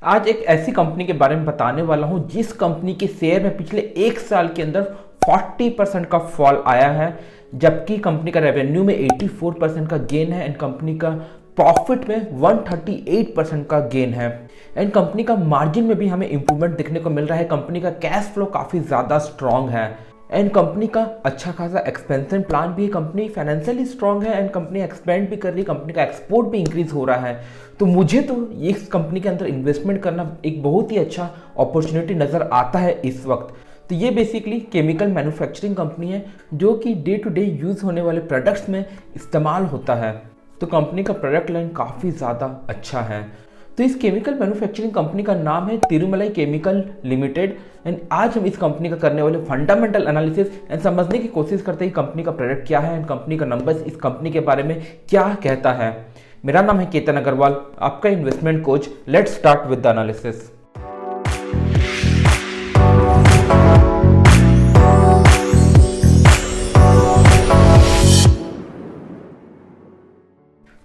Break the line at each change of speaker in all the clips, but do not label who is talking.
आज एक ऐसी कंपनी के बारे में बताने वाला हूं जिस कंपनी के शेयर में पिछले एक साल के अंदर 40% का फॉल आया है, जबकि कंपनी का रेवेन्यू में 84% का गेन है एंड कंपनी का प्रॉफिट में 138% का गेन है एंड कंपनी का मार्जिन में भी हमें इंप्रूवमेंट देखने को मिल रहा है। कंपनी का कैश फ्लो काफ़ी ज़्यादा स्ट्रांग है एंड कंपनी का अच्छा खासा एक्सपेंशन प्लान भी है। कंपनी फाइनेंशियली स्ट्रांग है एंड कंपनी एक्सपेंड भी कर रही है, कंपनी का एक्सपोर्ट भी इंक्रीज हो रहा है। तो मुझे तो इस कंपनी के अंदर इन्वेस्टमेंट करना एक बहुत ही अच्छा अपॉर्चुनिटी नज़र आता है इस वक्त। तो ये बेसिकली केमिकल मैन्युफैक्चरिंग कंपनी है जो कि डे टू डे यूज़ होने वाले प्रोडक्ट्स में इस्तेमाल होता है। तो कंपनी का प्रोडक्ट लाइन काफ़ी ज़्यादा अच्छा है। तो इस केमिकल मैन्युफैक्चरिंग कंपनी का नाम है तिरुमलाई केमिकल लिमिटेड एंड आज हम इस कंपनी का करने वाले फंडामेंटल एनालिसिस एंड समझने की कोशिश करते हैं कि कंपनी का प्रोडक्ट क्या है एंड कंपनी का नंबर्स इस कंपनी के बारे में क्या कहता है। मेरा नाम है केतन अग्रवाल, आपका investment coach. Let's start with the analysis.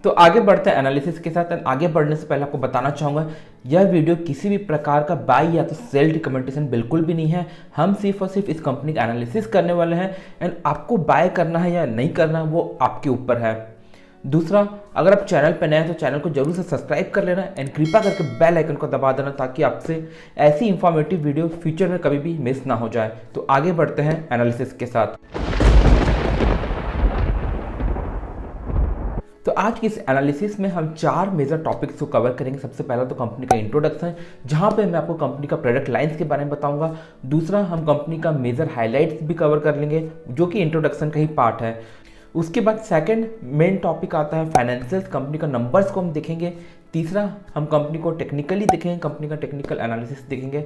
तो आगे बढ़ते हैं एनालिसिस के साथ एंड आगे बढ़ने से पहले आपको बताना चाहूँगा यह वीडियो किसी भी प्रकार का बाय या तो सेल रिकमेंडेशन बिल्कुल भी नहीं है। हम सिर्फ और सिर्फ इस कंपनी का एनालिसिस करने वाले हैं एंड आपको बाय करना है या नहीं करना वो आपके ऊपर है। दूसरा, अगर आप चैनल पर नए हैं तो चैनल को जरूर से सब्सक्राइब कर लेना एंड कृपया करके बेल आइकन को दबा देना ताकि आपसे ऐसी इंफॉर्मेटिव वीडियो फ्यूचर में कभी भी मिस ना हो जाए। तो आगे बढ़ते हैं एनालिसिस के साथ। तो आज की इस एनालिसिस में हम 4 मेजर टॉपिक्स को कवर करेंगे। सबसे पहला तो कंपनी का इंट्रोडक्शन, जहां पे मैं आपको कंपनी का प्रोडक्ट लाइंस के बारे में बताऊंगा। दूसरा, हम कंपनी का मेजर हाइलाइट्स भी कवर कर लेंगे जो कि इंट्रोडक्शन का ही पार्ट है। उसके बाद सेकंड मेन टॉपिक आता है फाइनेंशियल्स, कंपनी का नंबर्स को हम देखेंगे। तीसरा, हम कंपनी को टेक्निकली देखेंगे, कंपनी का टेक्निकल एनालिसिस देखेंगे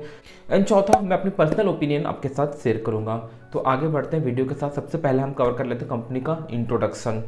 एंड चौथा, मैं अपनी पर्सनल ओपिनियन आपके साथ शेयर करूंगा। तो आगे बढ़ते हैं वीडियो के साथ। सबसे पहले हम कवर कर लेते हैं कंपनी का इंट्रोडक्शन।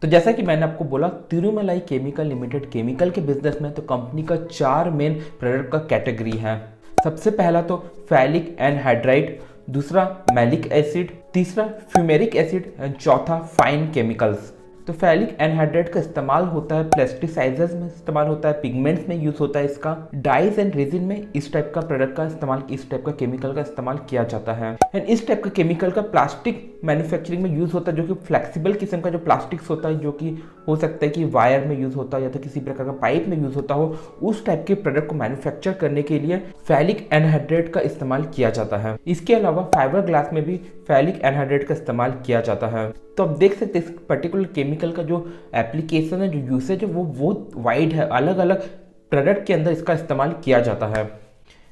तो जैसा कि मैंने आपको बोला, तिरुमलाई केमिकल लिमिटेड केमिकल के बिजनेस में तो कंपनी का 4 मेन प्रोडक्ट का कैटेगरी है। सबसे पहला तो फैलिक एनहाइड्राइड, दूसरा मैलिक एसिड, तीसरा फ्यूमेरिक एसिड एंड चौथा फाइन केमिकल्स। तो फैलिक एनहाइड्राइड का इस्तेमाल होता है प्लास्टिसाइजर्स में, इस्तेमाल होता है पिगमेंट्स में, यूज होता है इसका डाइज एंड रेजिन में। इस टाइप का प्रोडक्ट का इस्तेमाल, इस टाइप का केमिकल का इस्तेमाल किया जाता है एंड इस टाइप का केमिकल का प्लास्टिक मैन्युफैक्चरिंग में यूज होता है, जो कि फ्लेक्सिबल किस्म का जो प्लास्टिक्स होता है, जो कि हो सकता है कि वायर में यूज होता है या तो किसी प्रकार का पाइप में यूज होता हो, उस टाइप के प्रोडक्ट को मैन्युफैक्चर करने के लिए फैलिक एनहाइड्राइड का इस्तेमाल किया जाता है। इसके अलावा फाइबर ग्लास में भी फैलिक एनहाइड्राइड का इस्तेमाल किया जाता है। तो आप देख सकते हैं इस पर्टिकुलर केमिकल का जो एप्लीकेशन है, जो यूसेज है, वो बहुत वाइड है। अलग अलग प्रोडक्ट के अंदर इसका इस्तेमाल किया जाता है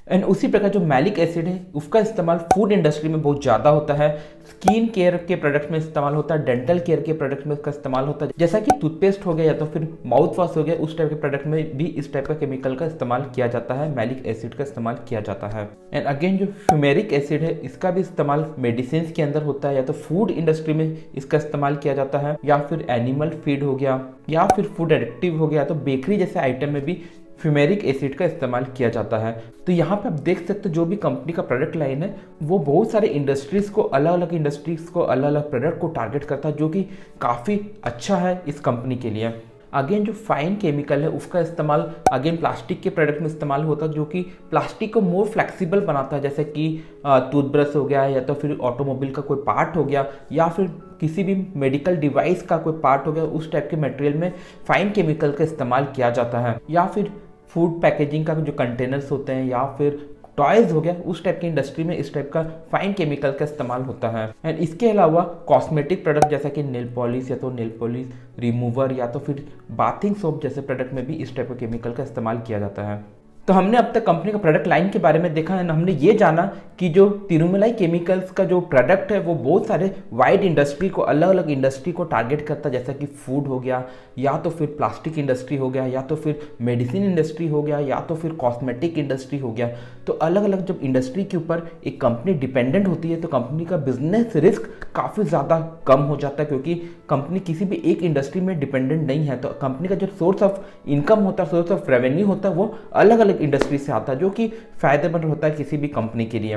एंड उसी प्रकार जो मैलिक एसिड है उसका इस्तेमाल फूड इंडस्ट्री में बहुत ज़्यादा होता है, स्किन केयर के प्रोडक्ट में इस्तेमाल होता है, डेंटल केयर के प्रोडक्ट में इसका इस्तेमाल होता है, जैसा कि टूथपेस्ट हो गया या तो फिर माउथ वॉश हो गया, उस टाइप के प्रोडक्ट में भी इस टाइप का केमिकल का इस्तेमाल किया जाता है, मैलिक एसिड का इस्तेमाल किया जाता है। एंड अगेन जो फ्यूमेरिक एसिड है इसका भी इस्तेमाल मेडिसिन के अंदर होता है, या तो फूड इंडस्ट्री में इसका इस्तेमाल किया जाता है, या फिर एनिमल फीड हो गया, या फिर फूड एडिक्टिव हो गया, तो बेकरी जैसे आइटम में भी फ्यूमेरिक एसिड का इस्तेमाल किया जाता है। तो यहाँ पे आप देख सकते हो जो भी कंपनी का प्रोडक्ट लाइन है वो बहुत सारे इंडस्ट्रीज को, अलग अलग इंडस्ट्रीज को, अलग अलग प्रोडक्ट को टारगेट करता है, जो कि काफ़ी अच्छा है इस कंपनी के लिए। अगेन जो फाइन केमिकल है उसका इस्तेमाल अगेन प्लास्टिक के प्रोडक्ट में इस्तेमाल होता है, जो कि प्लास्टिक को मोर फ्लेक्सिबल बनाता है, जैसे कि टूथब्रश हो गया, या तो फिर ऑटोमोबाइल का कोई पार्ट हो गया, या फिर किसी भी मेडिकल डिवाइस का कोई पार्ट हो गया, उस टाइप के मटेरियल में फाइन केमिकल का इस्तेमाल किया जाता है। या फिर फूड पैकेजिंग का जो कंटेनर्स होते हैं, या फिर टॉयज हो गया, उस टाइप की इंडस्ट्री में इस टाइप का फाइन केमिकल का इस्तेमाल होता है। एंड इसके अलावा कॉस्मेटिक प्रोडक्ट जैसा कि नेल पॉलिश, या तो नेल पॉलिश रिमूवर, या तो फिर बाथिंग सोप जैसे प्रोडक्ट में भी इस टाइप का केमिकल का इस्तेमाल किया जाता है। तो हमने अब तक कंपनी का प्रोडक्ट लाइन के बारे में देखा है, हमने ये जाना कि जो तिरुमलाई केमिकल्स का जो प्रोडक्ट है वो बहुत सारे वाइड इंडस्ट्री को, अलग अलग इंडस्ट्री को टारगेट करता है, जैसा कि फूड हो गया, या तो फिर प्लास्टिक इंडस्ट्री हो गया, या तो फिर मेडिसिन इंडस्ट्री हो गया, या तो फिर कॉस्मेटिक इंडस्ट्री हो गया। तो अलग अलग जब इंडस्ट्री के ऊपर एक कंपनी डिपेंडेंट होती है तो कंपनी का बिजनेस रिस्क काफ़ी ज़्यादा कम हो जाता है, क्योंकि कंपनी किसी भी एक इंडस्ट्री में डिपेंडेंट नहीं है। तो कंपनी का जो सोर्स ऑफ इनकम होता है, सोर्स ऑफ रेवेन्यू होता है, वो अलग अलग इंडस्ट्री से आता है, जो कि फायदेमंद होता है किसी भी कंपनी के लिए।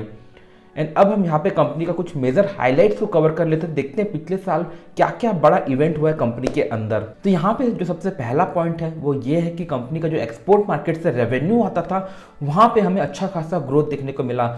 एंड अब हम यहाँ पे कंपनी का कुछ मेजर हाइलाइट्स को कवर कर लेते हैं, देखते हैं पिछले साल क्या क्या बड़ा इवेंट हुआ है कंपनी के अंदर। तो यहाँ पे जो सबसे पहला पॉइंट है वो ये है कि कंपनी का जो एक्सपोर्ट मार्केट से रेवेन्यू आता था वहाँ पे हमें अच्छा खासा ग्रोथ देखने को मिला।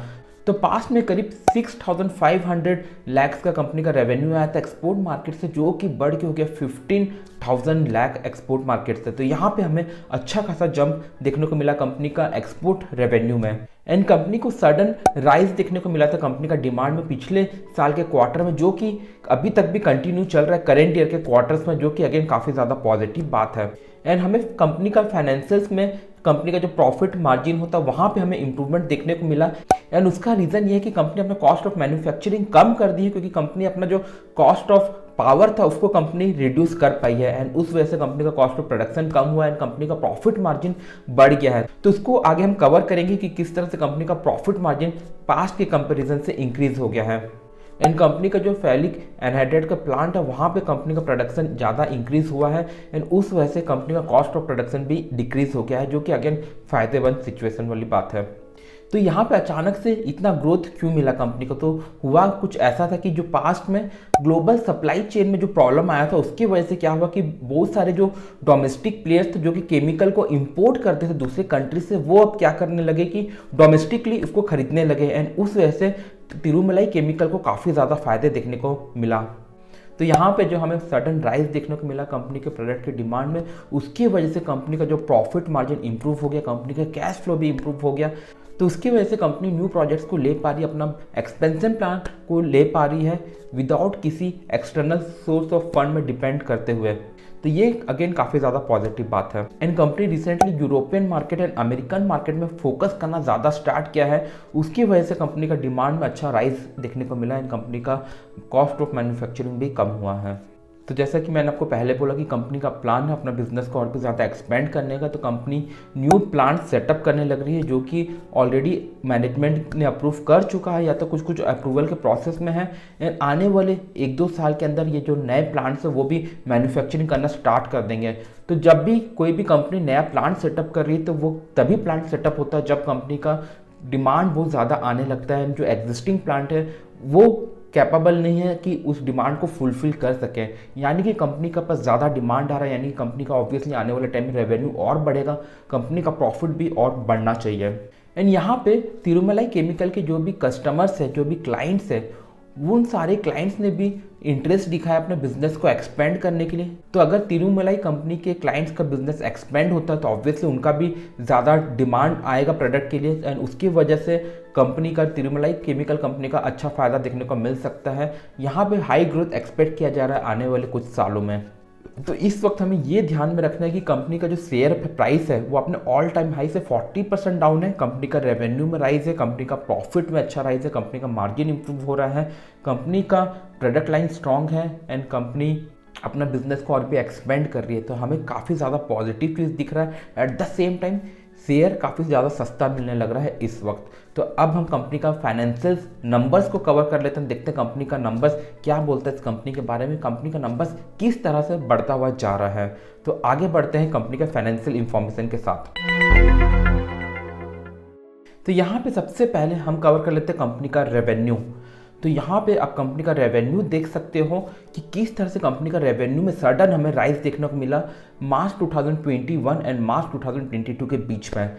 तो पास्ट में करीब 6,500 लैक्स का कंपनी का रेवेन्यू आया था एक्सपोर्ट मार्केट से, जो कि बढ़ के हो गया 15,000 लाख एक्सपोर्ट मार्केट से। तो यहाँ पे हमें अच्छा खासा जंप देखने को मिला कंपनी का एक्सपोर्ट रेवेन्यू में। एंड कंपनी को सडन राइज देखने को मिला था कंपनी का डिमांड में पिछले साल के क्वार्टर में, जो कि अभी तक भी कंटिन्यू चल रहा है करेंट ईयर के क्वार्टर्स में, जो कि अगेन काफ़ी ज़्यादा पॉजिटिव बात है। एंड हमें कंपनी का फाइनेंशियल्स में कंपनी का जो प्रॉफिट मार्जिन होता है वहाँ पे हमें इंप्रूवमेंट देखने को मिला। एंड उसका रीज़न ये है कि कंपनी अपना कॉस्ट ऑफ मैन्युफैक्चरिंग कम कर दी है, क्योंकि कंपनी अपना जो कॉस्ट ऑफ पावर था उसको कंपनी रिड्यूस कर पाई है। एंड उस वजह से कंपनी का कॉस्ट ऑफ प्रोडक्शन कम हुआ है एंड कंपनी का प्रॉफिट मार्जिन बढ़ गया है। तो उसको आगे हम कवर करेंगे कि किस तरह से कंपनी का प्रॉफिट मार्जिन पास्ट के कंपेरिजन से इंक्रीज हो गया है। एंड कंपनी का जो फैलिक एनहाइड्राइड का प्लांट है वहाँ पे कंपनी का प्रोडक्शन ज़्यादा इंक्रीज हुआ है एंड उस वजह से कंपनी का कॉस्ट ऑफ प्रोडक्शन भी डिक्रीज हो गया है, जो कि अगेन फायदेमंद सिचुएशन वाली बात है। तो यहाँ पे अचानक से इतना ग्रोथ क्यों मिला कंपनी को? तो हुआ कुछ ऐसा था कि जो पास्ट में ग्लोबल सप्लाई चेन में जो प्रॉब्लम आया था उसकी वजह से क्या हुआ कि बहुत सारे जो डोमेस्टिक प्लेयर्स थे जो कि केमिकल को इंपोर्ट करते थे दूसरे कंट्री से, वो अब क्या करने लगे कि डोमेस्टिकली उसको खरीदने लगे। एंड उस वजह से तिरुमलाई केमिकल को काफ़ी ज़्यादा फायदे देखने को मिला। तो यहाँ पे जो हमें सडन राइज देखने को मिला कंपनी के प्रोडक्ट के डिमांड में, उसकी वजह से कंपनी का जो प्रॉफिट मार्जिन इंप्रूव हो गया, कंपनी का कैश फ्लो भी इंप्रूव हो गया। तो उसकी वजह से कंपनी न्यू प्रोजेक्ट्स को ले पा रही है, अपना एक्सपेंशन प्लान को ले पा रही है विदाउट किसी एक्सटर्नल सोर्स ऑफ फंड में डिपेंड करते हुए। तो ये अगेन काफ़ी ज़्यादा पॉजिटिव बात है। And company recently European market and American market में फोकस करना ज़्यादा स्टार्ट किया है, उसकी वजह से कंपनी का डिमांड में अच्छा राइज देखने को मिला एंड कंपनी का कॉस्ट ऑफ मैन्युफैक्चरिंग भी कम हुआ है। तो जैसा कि मैंने आपको पहले बोला कि कंपनी का प्लान है अपना बिजनेस को और भी ज़्यादा एक्सपेंड करने का, तो कंपनी न्यू प्लांट सेटअप करने लग रही है, जो कि ऑलरेडी मैनेजमेंट ने अप्रूव कर चुका है या तो कुछ कुछ अप्रूवल के प्रोसेस में है। एंड आने वाले 1-2 साल के अंदर ये जो नए प्लांट्स है वो भी मैन्युफैक्चरिंग करना स्टार्ट कर देंगे। तो जब भी कोई भी कंपनी नया प्लांट सेटअप कर रही है तो वो तभी प्लांट सेटअप होता है जब कंपनी का डिमांड बहुत ज़्यादा आने लगता है। जो एग्जिस्टिंग प्लांट है वो कैपेबल नहीं है कि उस डिमांड को फुलफिल कर सके, यानी कि कंपनी का पास ज़्यादा डिमांड आ रहा है, यानी कि कंपनी का ऑब्वियसली आने वाले टाइम में रेवेन्यू और बढ़ेगा, कंपनी का प्रॉफिट भी और बढ़ना चाहिए। एंड यहाँ पे तिरुमलाई केमिकल के जो भी कस्टमर्स है, जो भी क्लाइंट्स है, उन सारे क्लाइंट्स ने भी इंटरेस्ट दिखाया अपने बिजनेस को एक्सपेंड करने के लिए। तो अगर तिरुमलाई कंपनी के क्लाइंट्स का बिजनेस एक्सपेंड होता है तो ऑब्वियसली उनका भी ज़्यादा डिमांड आएगा प्रोडक्ट के लिए एंड उसकी वजह से कंपनी का तिरुमलाई केमिकल कंपनी का अच्छा फायदा देखने को मिल सकता है। यहाँ पे हाई ग्रोथ एक्सपेक्ट किया जा रहा है आने वाले कुछ सालों में। तो इस वक्त हमें ये ध्यान में रखना है कि कंपनी का जो शेयर प्राइस है वो अपने ऑल टाइम हाई से 40% डाउन है, कंपनी का रेवेन्यू में राइज है, कंपनी का प्रॉफिट में अच्छा राइज है, कंपनी का मार्जिन इंप्रूव हो रहा है, कंपनी का प्रोडक्ट लाइन स्ट्रांग है एंड कंपनी अपना बिजनेस को और भी एक्सपेंड कर रही है। तो हमें काफ़ी ज़्यादा पॉजिटिव चीज़ दिख रहा है। At the same time share काफ़ी ज़्यादा सस्ता मिलने लग रहा है इस वक्त। तो अब हम कंपनी का फाइनेंशियल नंबर्स को कवर कर लेते हैं, देखते हैं कंपनी का नंबर्स क्या बोलता है इस कंपनी के बारे में, कंपनी का नंबर्स किस तरह से बढ़ता हुआ जा रहा है। तो आगे बढ़ते हैं कंपनी का फाइनेंशियल इंफॉर्मेशन के साथ। तो यहाँ पे सबसे पहले हम कवर कर लेते हैं कंपनी का रेवेन्यू। तो यहाँ पे आप कंपनी का रेवेन्यू देख सकते हो कि किस तरह से कंपनी का रेवेन्यू में सडन हमें राइज देखने को मिला मार्च 2021 एंड मार्च 2022 के बीच में।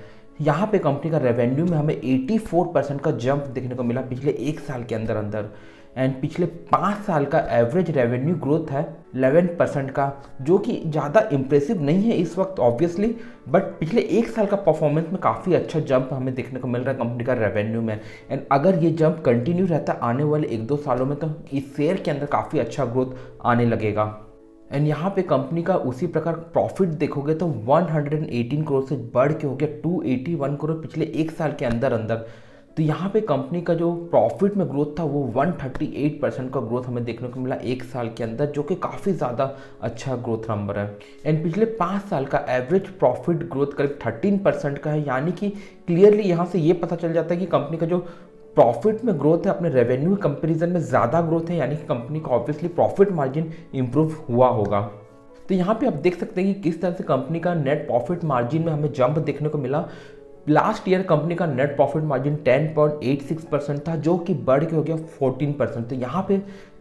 यहाँ पे कंपनी का रेवेन्यू में हमें 84% का जंप देखने को मिला पिछले 1 साल के अंदर अंदर। एंड पिछले 5 साल का एवरेज रेवेन्यू ग्रोथ है 11% का, जो कि ज़्यादा इम्प्रेसिव नहीं है इस वक्त ऑब्वियसली, बट पिछले 1 साल का परफॉर्मेंस में काफ़ी अच्छा जंप हमें देखने को मिल रहा है कंपनी का रेवेन्यू में। एंड अगर ये जंप कंटिन्यू रहता है आने वाले 1-2 सालों में तो इस शेयर के अंदर काफ़ी अच्छा ग्रोथ आने लगेगा। एंड यहाँ पे कंपनी का उसी प्रकार प्रॉफिट देखोगे तो 118 करोड़ से बढ़ के हो गया 281 करोड़ पिछले 1 साल के अंदर अंदर। तो यहाँ पे कंपनी का जो प्रॉफिट में ग्रोथ था वो 138% का ग्रोथ हमें देखने को मिला 1 साल के अंदर, जो कि काफ़ी ज़्यादा अच्छा ग्रोथ नंबर है। एंड पिछले 5 साल का एवरेज प्रॉफिट ग्रोथ करीब 13% का है, यानी कि क्लियरली यहाँ से ये पता चल जाता है कि कंपनी का जो प्रॉफिट में ग्रोथ है अपने रेवेन्यू के कंपेरिजन में ज़्यादा ग्रोथ है, यानी कि कंपनी का ऑब्वियसली प्रॉफिट मार्जिन इंप्रूव हुआ होगा। तो यहाँ पे आप देख सकते हैं कि किस तरह से कंपनी का नेट प्रॉफिट मार्जिन में हमें जंप देखने को मिला लास्ट ईयर कंपनी का नेट प्रॉफिट मार्जिन 10.86% था, जो कि बढ़ के हो गया 14%। तो यहाँ पे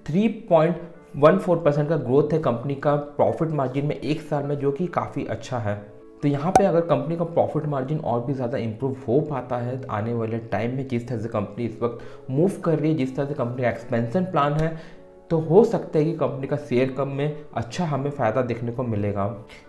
3.14% का ग्रोथ है कंपनी का प्रॉफिट मार्जिन में एक साल में, जो कि काफ़ी अच्छा है। तो यहाँ पे अगर कंपनी का प्रॉफिट मार्जिन और भी ज़्यादा इंप्रूव हो पाता है आने वाले टाइम में, जिस तरह से कंपनी इस वक्त मूव कर रही है, जिस तरह से कंपनी का एक्सपेंशन प्लान है, तो हो सकता है कि कंपनी का शेयर कम में अच्छा हमें फ़ायदा देखने को मिलेगा।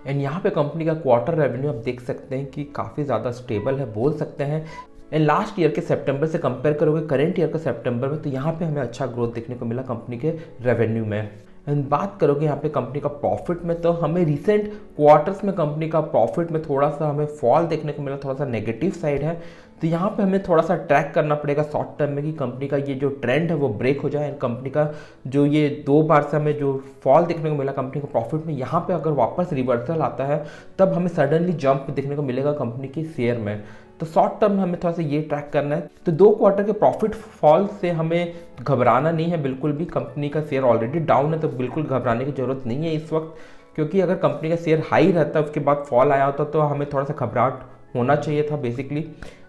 एंड यहाँ पे कंपनी का क्वार्टर रेवेन्यू आप देख सकते हैं कि काफ़ी ज़्यादा स्टेबल है बोल सकते हैं। एंड लास्ट ईयर के सितंबर से कंपेयर करोगे करंट ईयर के सितंबर में, तो यहाँ पे हमें अच्छा ग्रोथ देखने को मिला कंपनी के रेवेन्यू में। एंड बात करोगे यहाँ पे कंपनी का प्रॉफिट में, तो हमें रिसेंट क्वार्टर्स में कंपनी का प्रॉफिट में थोड़ा सा हमें फॉल देखने को मिला, थोड़ा सा नेगेटिव साइड है। तो यहाँ पे हमें थोड़ा सा ट्रैक करना पड़ेगा शॉर्ट टर्म में कि कंपनी का ये जो ट्रेंड है वो ब्रेक हो जाए। एंड कंपनी का जो ये 2 बार से हमें जो फॉल देखने को मिला कंपनी का प्रॉफिट में, यहाँ पे अगर वापस रिवर्सल आता है तब हमें सडनली जंप देखने को मिलेगा कंपनी के शेयर में। तो शॉर्ट टर्म में हमें थोड़ा सा ये ट्रैक करना है। तो 2 क्वार्टर के प्रॉफिट फॉल से हमें घबराना नहीं है बिल्कुल भी। कंपनी का शेयर ऑलरेडी डाउन है, तो बिल्कुल घबराने की जरूरत नहीं है इस वक्त, क्योंकि अगर कंपनी का शेयर हाई रहता उसके बाद फॉल आया होता तो हमें थोड़ा सा घबराहट होना चाहिए था बेसिकली।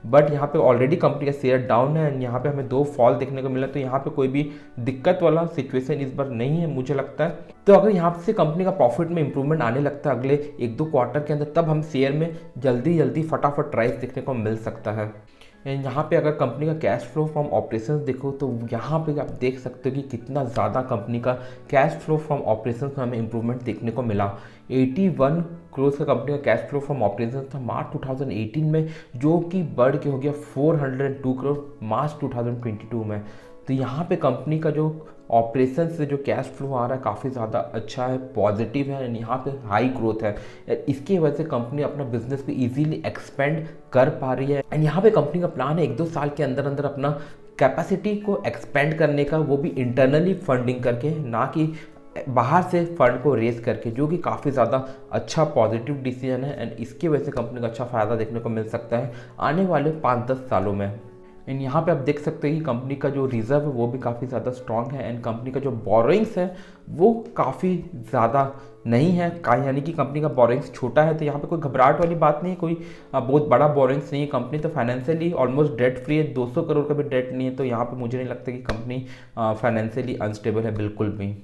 बट यहाँ पे ऑलरेडी कंपनी का शेयर डाउन है एंड यहाँ पे हमें 2 फॉल देखने को मिला, तो यहाँ पे कोई भी दिक्कत वाला सिचुएशन इस बार नहीं है मुझे लगता है। तो अगर यहाँ से कंपनी का प्रॉफिट में इंप्रूवमेंट आने लगता है अगले 1-2 क्वार्टर के अंदर, तब हम शेयर में जल्दी फटाफट राइज देखने को मिल सकता है। एंड यहाँ पे अगर कंपनी का कैश फ्लो फ्रॉम ऑपरेशंस देखो, तो यहाँ पे आप देख सकते हो कि कितना ज़्यादा कंपनी का कैश फ्लो फ्रॉम ऑपरेशंस में हमें इंप्रूवमेंट देखने को मिला। 81 करोड़ का कंपनी का कैश फ्लो फ्रॉम ऑपरेशंस था मार्च 2018 में, जो कि बढ़ के हो गया 402 करोड़ मार्च 2022 में। तो यहाँ पे कंपनी का जो ऑपरेशन से जो कैश फ्लो आ रहा है काफ़ी ज़्यादा अच्छा है, पॉजिटिव है एंड यहाँ पे हाई ग्रोथ है। इसकी वजह से कंपनी अपना बिजनेस को इजीली एक्सपेंड कर पा रही है। एंड यहाँ पे कंपनी का प्लान है 1-2 साल के अंदर अंदर अपना कैपेसिटी को एक्सपेंड करने का, वो भी इंटरनली फंडिंग करके, ना कि बाहर से फंड को रेज करके, जो कि काफ़ी ज़्यादा अच्छा पॉजिटिव डिसीजन है। एंड इसकी वजह से कंपनी का अच्छा फ़ायदा देखने को मिल सकता है आने वाले 5-10 सालों में। एंड यहाँ पे आप देख सकते हैं कि कंपनी का जो रिजर्व है वो भी काफ़ी ज़्यादा स्ट्रॉन्ग है एंड कंपनी का जो बोरोइंग्स है वो काफ़ी ज़्यादा नहीं है, यानी कि कंपनी का बोरोइंग्स छोटा है। तो यहाँ पे कोई घबराहट वाली बात नहीं है, कोई बहुत बड़ा बोरोइंग्स नहीं है। कंपनी तो फाइनेंशियली ऑलमोस्ट डेट फ्री है, 200 करोड़ का भी डेट नहीं है। तो यहाँ पे मुझे नहीं लगता कि कंपनी फाइनेंशियली अनस्टेबल है बिल्कुल भी।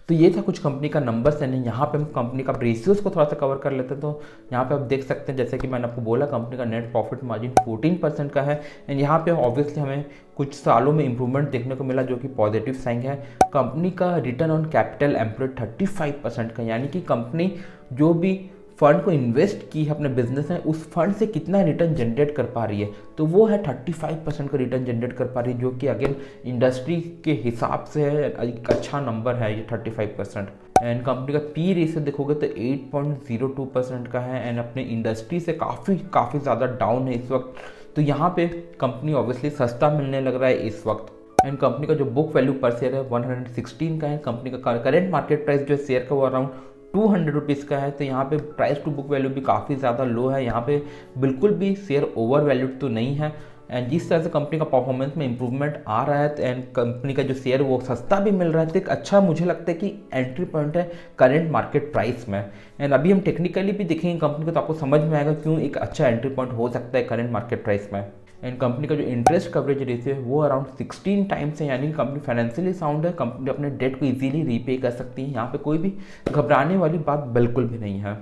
तो ये था कुछ कंपनी का नंबर्स है। यहाँ पे हम कंपनी का रेशियोज को थोड़ा सा कवर कर लेते हैं। तो यहाँ पे आप देख सकते हैं, जैसे कि मैंने आपको बोला, कंपनी का नेट प्रॉफिट मार्जिन 14% का है एंड यहाँ पे ऑब्वियसली हमें कुछ सालों में इंप्रूवमेंट देखने को मिला, जो कि पॉजिटिव साइन है। कंपनी का रिटर्न ऑन कैपिटल एम्प्लॉयड 35% का, यानी कि कंपनी जो भी फंड को इन्वेस्ट की है अपने बिजनेस में, उस फंड से कितना रिटर्न जनरेट कर पा रही है, तो वो है 35% का रिटर्न जनरेट कर पा रही है, जो कि अगेन इंडस्ट्री के हिसाब से है एक अच्छा नंबर है ये 35%। एंड कंपनी का पी रेशियो देखोगे तो 8.02% का है एंड अपने इंडस्ट्री से काफ़ी ज़्यादा डाउन है इस वक्त। तो यहाँ पे कंपनी ऑब्वियसली सस्ता मिलने लग रहा है इस वक्त। एंड कंपनी का जो बुक वैल्यू पर शेयर है 116 का है। कंपनी का करेंट मार्केट प्राइस जो है शेयर का वो अराउंड 200 रुपीज़ का है। तो यहाँ पे प्राइस टू बुक वैल्यू भी काफ़ी ज़्यादा लो है, यहाँ पे बिल्कुल भी शेयर ओवर वैल्यूड तो नहीं है। एंड जिस तरह से कंपनी का परफॉर्मेंस में इंप्रूवमेंट आ रहा है एंड कंपनी का जो शेयर वो सस्ता भी मिल रहा है, तो एक अच्छा मुझे लगता है कि एंट्री पॉइंट है करेंट मार्केट प्राइस में। एंड अभी हम टेक्निकली भी देखेंगे कंपनी को, तो आपको समझ में आएगा क्यों एक अच्छा एंट्री पॉइंट हो सकता है करेंट मार्केट प्राइस में। एंड कंपनी का जो इंटरेस्ट कवरेज रेशियो है वो अराउंड 16 टाइम्स है, यानी कि कंपनी फाइनेंशियली साउंड है, कंपनी अपने डेट को इजीली रीपे कर सकती है। यहाँ पे कोई भी घबराने वाली बात बिल्कुल भी नहीं है।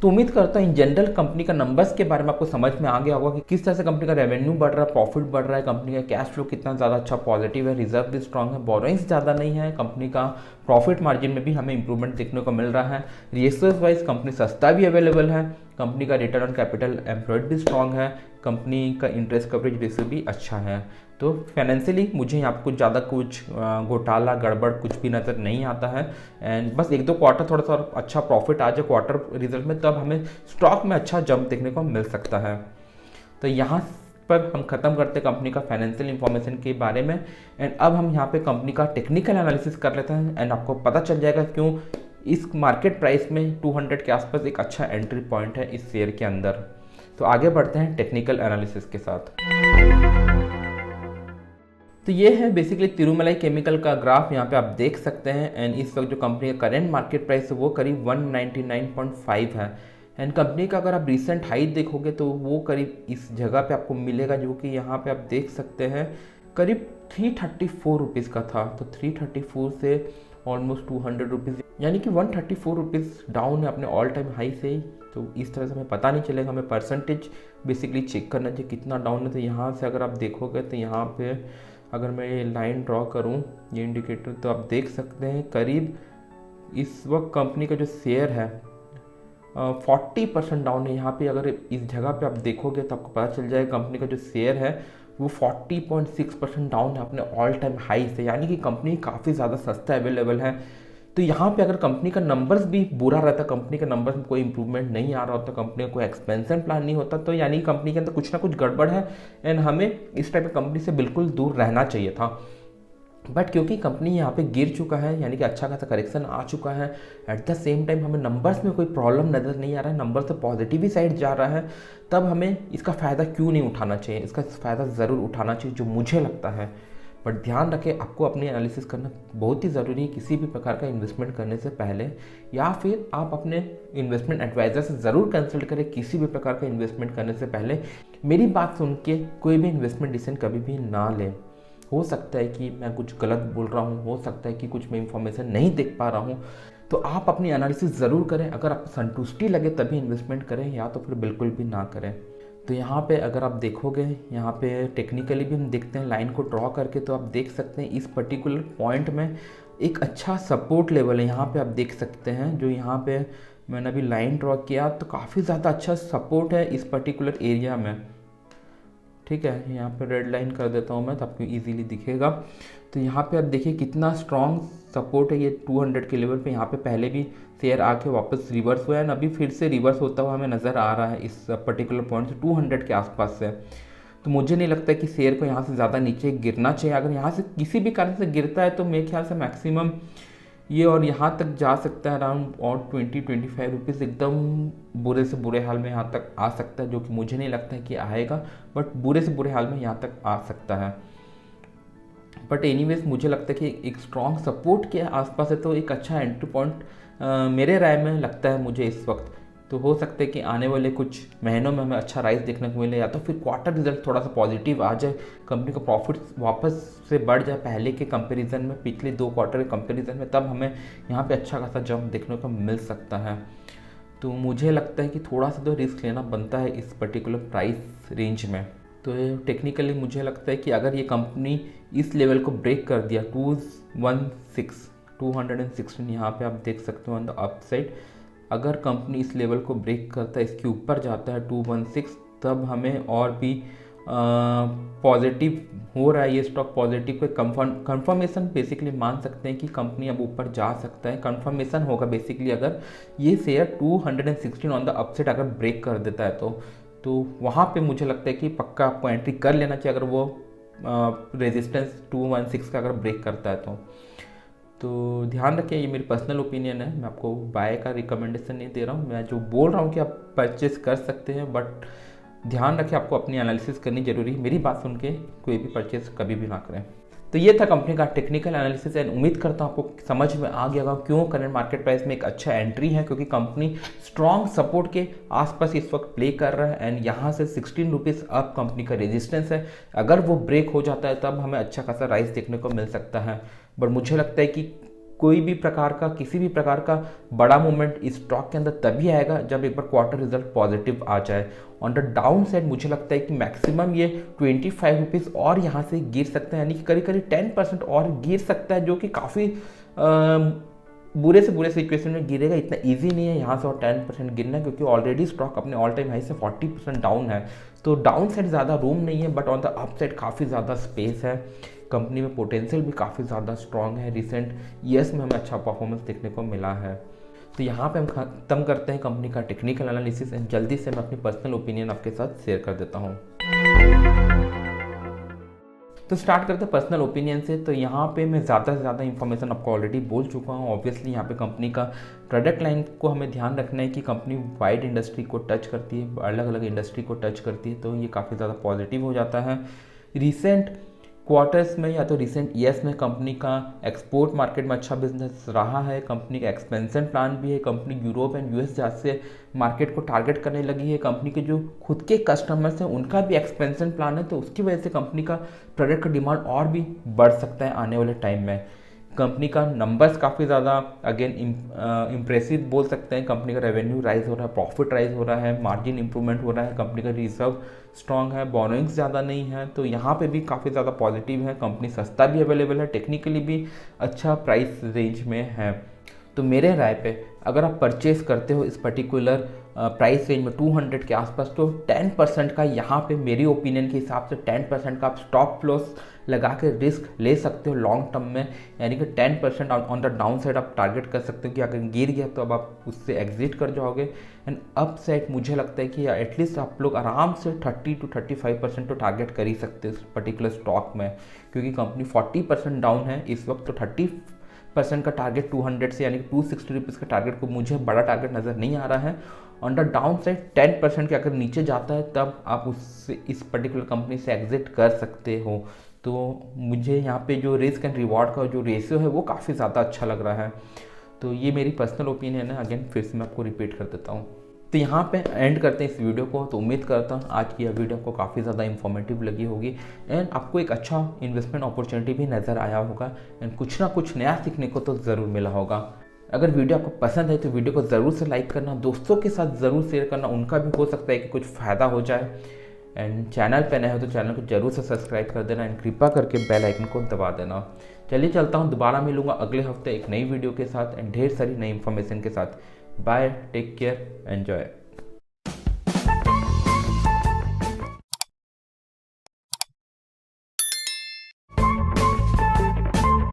तो उम्मीद करता हूँ इन जनरल कंपनी का नंबर्स के बारे में आपको समझ में आ गया होगा कि किस तरह से कंपनी का रेवेन्यू बढ़ रहा है, प्रॉफिट बढ़ रहा है, कंपनी का कैश फ्लो कितना ज़्यादा अच्छा पॉजिटिव है, रिजर्व भी स्ट्रॉन्ग है, बोरोइंग्स ज़्यादा नहीं है, कंपनी का प्रॉफिट मार्जिन में भी हमें इंप्रूवमेंट देखने को मिल रहा है, रेशियोज वाइज कंपनी सस्ता भी अवेलेबल है, कंपनी का रिटर्न ऑन कैपिटल एम्प्लॉयड भी स्ट्रॉन्ग है, कंपनी का इंटरेस्ट कवरेज रेशियो भी अच्छा है। तो फाइनेंशियली मुझे यहाँ पर कुछ घोटाला गड़बड़ कुछ भी नज़र नहीं आता है। एंड बस 1-2 क्वार्टर थोड़ा सा अच्छा प्रॉफिट आ जाए क्वार्टर रिजल्ट में, तब हमें स्टॉक में अच्छा जंप देखने को मिल सकता है। तो यहाँ पर हम ख़त्म करते हैं कंपनी का फाइनेंशियल इंफॉर्मेशन के बारे में। एंड अब हम यहाँ पे कंपनी का टेक्निकल एनालिसिस कर लेते हैं एंड आपको पता चल जाएगा क्यों इस मार्केट प्राइस में 200 के आसपास एक अच्छा एंट्री पॉइंट है इस शेयर के अंदर। तो आगे बढ़ते हैं टेक्निकल एनालिसिस के साथ। तो ये है बेसिकली तिरुमलाई केमिकल का ग्राफ, यहाँ पे आप देख सकते हैं। एंड इस वक्त जो कंपनी का करेंट मार्केट प्राइस है वो करीब 199.5 है। एंड कंपनी का अगर आप रिसेंट हाई देखोगे तो वो करीब इस जगह पे आपको मिलेगा, जो कि यहाँ पे आप देख सकते हैं करीब 334 रुपीज़ का था। तो 334 से ऑलमोस्ट 200 रुपीज़, यानी कि 134 रुपीज़ डाउन है अपने ऑल टाइम हाई से। तो इस तरह से हमें पता नहीं चलेगा, हमें परसेंटेज बेसिकली चेक करना चाहिए कितना डाउन है। तो यहाँ से अगर आप देखोगे तो यहाँ पे अगर मैं ये लाइन ड्रॉ करूँ, ये इंडिकेटर, तो आप देख सकते हैं करीब इस वक्त कंपनी का जो शेयर है 40% डाउन है। यहाँ पे अगर इस जगह पे आप देखोगे तो आपको पता चल जाएगा कंपनी का जो शेयर है वो 40.6% डाउन है अपने ऑल टाइम हाई से, यानी कि कंपनी काफ़ी ज़्यादा सस्ता अवेलेबल है। तो यहाँ पे अगर कंपनी का नंबर्स भी बुरा रहता, कंपनी के नंबर्स में कोई इंप्रूवमेंट नहीं आ रहा होता, कंपनी का कोई एक्सपेंशन प्लान नहीं होता, तो यानी कि कंपनी के अंदर कुछ ना कुछ गड़बड़ है एंड हमें इस टाइप की कंपनी से बिल्कुल दूर रहना चाहिए था। बट क्योंकि कंपनी यहाँ पे गिर चुका है, यानी कि अच्छा खासा करेक्शन आ चुका है, एट द सेम टाइम हमें नंबर्स में कोई प्रॉब्लम नज़र नहीं आ रहा है, नंबर से पॉजिटिव ही साइड जा रहा है, तब हमें इसका फ़ायदा क्यों नहीं उठाना चाहिए? इसका फ़ायदा ज़रूर उठाना चाहिए जो मुझे लगता है। बट ध्यान रखें, आपको अपनी एनालिसिस करना बहुत ही ज़रूरी है किसी भी प्रकार का इन्वेस्टमेंट करने से पहले, या फिर आप अपने इन्वेस्टमेंट एडवाइज़र से ज़रूर कंसल्ट करें किसी भी प्रकार का इन्वेस्टमेंट करने से पहले। मेरी बात सुन के कोई भी इन्वेस्टमेंट डिसीजन कभी भी ना लें। हो सकता है कि मैं कुछ गलत बोल रहा हूँ, हो सकता है कि कुछ मैं इंफॉर्मेशन नहीं देख पा रहा हूँ, तो आप अपनी एनालिसिस ज़रूर करें। अगर आपको संतुष्टि लगे तभी इन्वेस्टमेंट करें, या तो फिर बिल्कुल भी ना करें। तो यहाँ पे अगर आप देखोगे, यहाँ पे टेक्निकली भी हम देखते हैं लाइन को ड्रॉ करके, तो आप देख सकते हैं इस पर्टिकुलर पॉइंट में एक अच्छा सपोर्ट लेवल है। यहाँ पे आप देख सकते हैं, जो यहाँ पे मैंने अभी लाइन ड्रॉ किया, तो काफ़ी ज़्यादा अच्छा सपोर्ट है इस पर्टिकुलर एरिया में। ठीक है, यहाँ पे रेड लाइन कर देता हूँ मैं, तो आपको इजीली दिखेगा। तो यहाँ पे आप देखिए कितना स्ट्रॉन्ग सपोर्ट है ये 200 के लेवल पे। यहाँ पे पहले भी शेयर आके वापस रिवर्स हुआ है, अभी फिर से रिवर्स होता हुआ हमें नज़र आ रहा है इस पर्टिकुलर पॉइंट से 200 के आसपास से। तो मुझे नहीं लगता कि शेयर को यहाँ से ज़्यादा नीचे गिरना चाहिए। अगर यहाँ से किसी भी कारण से गिरता है तो मेरे ख्याल से मैक्सिमम ये और यहाँ तक जा सकता है अराउंड और 20-25 रुपीज़, एकदम बुरे से बुरे हाल में यहाँ तक आ सकता है, जो कि मुझे नहीं लगता है कि आएगा, बट बुरे से बुरे हाल में यहाँ तक आ सकता है। बट एनीवेज मुझे लगता है कि एक स्ट्रॉन्ग सपोर्ट के आसपास है, तो एक अच्छा एंट्री पॉइंट मेरे राय में लगता है मुझे इस वक्त। तो हो सकता है कि आने वाले कुछ महीनों में हमें अच्छा राइज देखने को मिले, या तो फिर क्वार्टर रिजल्ट थोड़ा सा पॉजिटिव आ जाए, कंपनी का प्रॉफिट वापस से बढ़ जाए पहले के कंपैरिजन में, पिछले 2 क्वार्टर के कंपैरिजन में, तब हमें यहाँ पे अच्छा खासा जंप देखने को मिल सकता है। तो मुझे लगता है कि थोड़ा सा तो रिस्क लेना बनता है इस पर्टिकुलर प्राइस रेंज में। तो टेक्निकली मुझे लगता है कि अगर ये कंपनी इस लेवल को ब्रेक कर दिया 216 यहाँ पे आप देख सकते हो ऑन द अपसाइड, अगर कंपनी इस लेवल को ब्रेक करता है, इसके ऊपर जाता है 216, तब हमें और भी पॉजिटिव हो रहा है ये stock, positive pay confirmation basically मान सकते हैं कि कंपनी अब ऊपर जा सकता है। कंफर्मेशन होगा बेसिकली अगर ये शेयर 216 ऑन द अपसाइड अगर ब्रेक कर देता है तो वहाँ पे मुझे लगता है कि पक्का आपको एंट्री कर लेना चाहिए अगर वो रेजिस्टेंस 216 का अगर ब्रेक करता है तो ध्यान रखिए, ये मेरी पर्सनल ओपिनियन है, मैं आपको बाय का रिकमेंडेशन नहीं दे रहा हूँ। मैं जो बोल रहा हूँ कि आप परचेस कर सकते हैं, बट ध्यान रखिए आपको अपनी एनालिसिस करनी जरूरी है। मेरी बात सुन के कोई भी परचेस कभी भी ना करें। तो ये था कंपनी का टेक्निकल एनालिसिस एंड उम्मीद करता हूँ आपको समझ में आ गया होगा क्यों करंट मार्केट प्राइस में एक अच्छा एंट्री है, क्योंकि कंपनी स्ट्रॉन्ग सपोर्ट के आसपास इस वक्त प्ले कर रहा है एंड यहाँ से 16 रुपीज़ अब कंपनी का रेजिस्टेंस है। अगर वो ब्रेक हो जाता है तब हमें अच्छा खासा राइज देखने को मिल सकता है। बट मुझे लगता है कि कोई भी प्रकार का किसी भी प्रकार का बड़ा मूवमेंट इस स्टॉक के अंदर तभी आएगा जब एक बार क्वार्टर रिजल्ट पॉजिटिव आ जाए। ऑन द डाउन साइड मुझे लगता है कि मैक्सिमम ये 25 रुपीज़ और यहाँ से गिर सकता है, यानी कि करीब करीब 10% और गिर सकता है, जो कि काफ़ी बुरे से बुरे सिचुएशन में गिरेगा। इतना इजी नहीं है यहाँ से और 10% गिरना, क्योंकि ऑलरेडी स्टॉक अपने ऑल टाइम हाई से 40% डाउन है। तो डाउन साइड ज़्यादा रूम नहीं है, but on the up side काफ़ी ज़्यादा स्पेस है। कंपनी में पोटेंशियल भी काफ़ी ज़्यादा स्ट्रॉन्ग है। रिसेंट ईयर्स में हमें अच्छा परफॉर्मेंस देखने को मिला है। तो यहाँ पे हम खत्म करते हैं कंपनी का टेक्निकल एनालिसिस एंड जल्दी से मैं अपनी पर्सनल ओपिनियन आपके साथ शेयर कर देता हूँ। तो स्टार्ट करते हैं पर्सनल ओपिनियन से। तो यहाँ पे मैं ज़्यादा से ज़्यादा इन्फॉर्मेशन आपको ऑलरेडी बोल चुका हूँ। ऑब्वियसली यहाँ पे कंपनी का प्रोडक्ट लाइन को हमें ध्यान रखना है कि कंपनी वाइड इंडस्ट्री को टच करती है, अलग अलग इंडस्ट्री को टच करती है, तो ये काफ़ी ज़्यादा पॉजिटिव हो जाता है। रिसेंट क्वार्टर्स में या तो रिसेंट ईयर्स में कंपनी का एक्सपोर्ट मार्केट में अच्छा बिजनेस रहा है, कंपनी का एक्सपेंशन प्लान भी है, कंपनी यूरोप एंड यूएस जैसे मार्केट को टारगेट करने लगी है, कंपनी के जो खुद के कस्टमर्स हैं उनका भी एक्सपेंशन प्लान है, तो उसकी वजह से कंपनी का प्रोडक्ट का डिमांड और भी बढ़ सकता है आने वाले टाइम में। कंपनी का नंबर्स काफ़ी ज़्यादा अगेन इम्प्रेसिव बोल सकते हैं। कंपनी का रेवेन्यू राइज हो रहा है, प्रॉफिट राइज हो रहा है, मार्जिन इंप्रूवमेंट हो रहा है, कंपनी का रिजर्व स्ट्रॉन्ग है, बोरोइंग्स ज़्यादा नहीं है, तो यहाँ पे भी काफ़ी ज़्यादा पॉजिटिव है। कंपनी सस्ता भी अवेलेबल है, टेक्निकली भी अच्छा प्राइस रेंज में है। तो मेरे राय पे अगर आप परचेस करते हो इस पर्टिकुलर प्राइस रेंज में 200 के आसपास, तो 10% का यहाँ पे मेरी ओपिनियन के हिसाब से 10% का आप स्टॉप लॉस लगा के रिस्क ले सकते हो लॉन्ग टर्म में, यानी कि 10% ऑन द डाउन साइड आप टारगेट कर सकते हो कि अगर गिर गया तो अब आप उससे एग्जिट कर जाओगे। एंड अप साइड मुझे लगता है कि एटलीस्ट आप लोग आराम से 30 to 35% तो टारगेट कर ही सकते हो इस पर्टिकुलर स्टॉक में, क्योंकि कंपनी 40% डाउन है इस वक्त, तो 30% का टारगेट 200 से यानी कि 260 रुपीज़ का टारगेट को मुझे बड़ा टारगेट नज़र नहीं आ रहा है। ऑन द डाउन साइड 10% के अगर नीचे जाता है तब आप उससे इस पर्टिकुलर कंपनी से एग्जिट कर सकते हो। तो मुझे यहाँ पे जो रिस्क एंड रिवॉर्ड का जो रेशियो है वो काफ़ी ज़्यादा अच्छा लग रहा है। तो ये मेरी पर्सनल ओपिनियन है, अगेन फिर से मैं आपको रिपीट कर देता हूँ। तो यहाँ पे एंड करते हैं इस वीडियो को। तो उम्मीद करता हूँ आज की यह वीडियो आपको काफ़ी ज़्यादा इन्फॉर्मेटिव लगी होगी एंड आपको एक अच्छा इन्वेस्टमेंट अपॉर्चुनिटी भी नज़र आया होगा एंड कुछ ना कुछ नया सीखने को तो ज़रूर मिला होगा। अगर वीडियो आपको पसंद है तो वीडियो को ज़रूर से लाइक करना, दोस्तों के साथ ज़रूर शेयर करना, उनका भी हो सकता है कि कुछ फ़ायदा हो जाए। एंड चैनल पे नए हो तो चैनल को जरूर से सब्सक्राइब कर देना एंड कृपा करके बेल आइकन को दबा देना। चलिए चलता हूँ, दोबारा मिलूंगा अगले हफ्ते एक नई वीडियो के साथ एंड ढेर सारी नई इन्फॉर्मेशन के साथ। Bye, take care, enjoy.